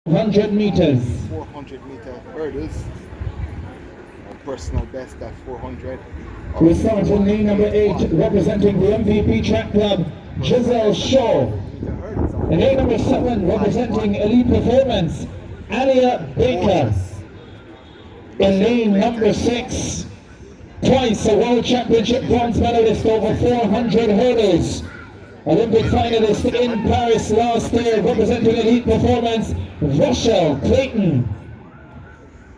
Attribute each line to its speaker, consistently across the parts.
Speaker 1: 100 meters.
Speaker 2: 400-meter hurdles. A personal best at 400.
Speaker 1: We start in lane number 8, representing the MVP Track Club, Giselle Shaw. In lane number 7, representing Elite Performance, Alia Baker. In lane number 6, twice a World Championship bronze medalist over 400 hurdles. Olympic finalist in Paris last year, representing Elite Performance, Rochelle Clayton.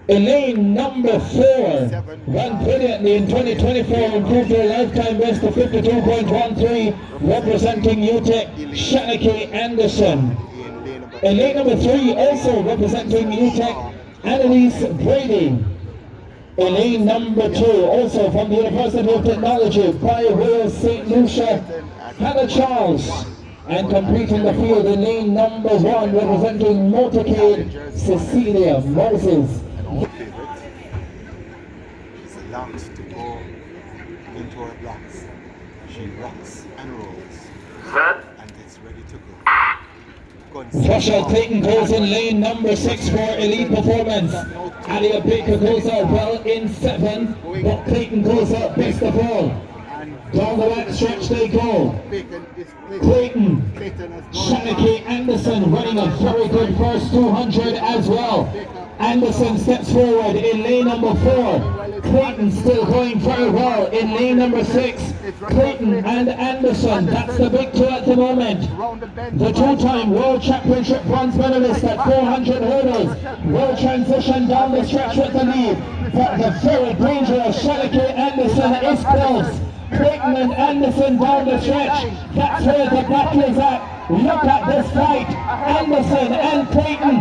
Speaker 1: In lane number 4, ran brilliantly in 2024, improved her lifetime best to 52.13, representing UTEC, Shanike Anderson. In lane number 3, also representing UTEC, Annalise Brady. In lane number 2, also from the University of Technology, by Wales St. Lucia, Hannah Charles. And completing the field in lane number 1, representing Motorcade, Cecilia Moses.
Speaker 2: It's allowed to go into her blocks. She rocks and rolls and gets ready to go.
Speaker 1: Rochelle Clayton goes in lane number 6 for Elite Performance. Alia Baker goes out well in 7, but Clayton goes out best of all. Down the back stretch they go. Clayton, Shanike Anderson running a very good first 200 as well. Anderson steps forward in lane number 4. Clayton still going very well in lane number 6. Clayton and Anderson, that's the big two at the moment. The two-time World Championship bronze medalist at 400 hurdles will transition down the stretch with the lead. But the very dangerous Shanike Anderson is close. Clayton and Anderson down the stretch. That's where the battle is at. Look at this fight. Anderson and Clayton,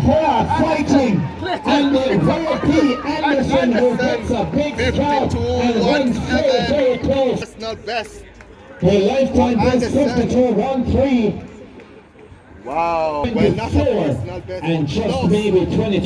Speaker 1: they are fighting. And it will be Anderson who gets a big count and runs very, very close.
Speaker 2: Personal best.
Speaker 1: Her lifetime best 52.13.
Speaker 2: Wow. Well, not a personal best.
Speaker 1: And just
Speaker 2: Close.
Speaker 1: maybe 20.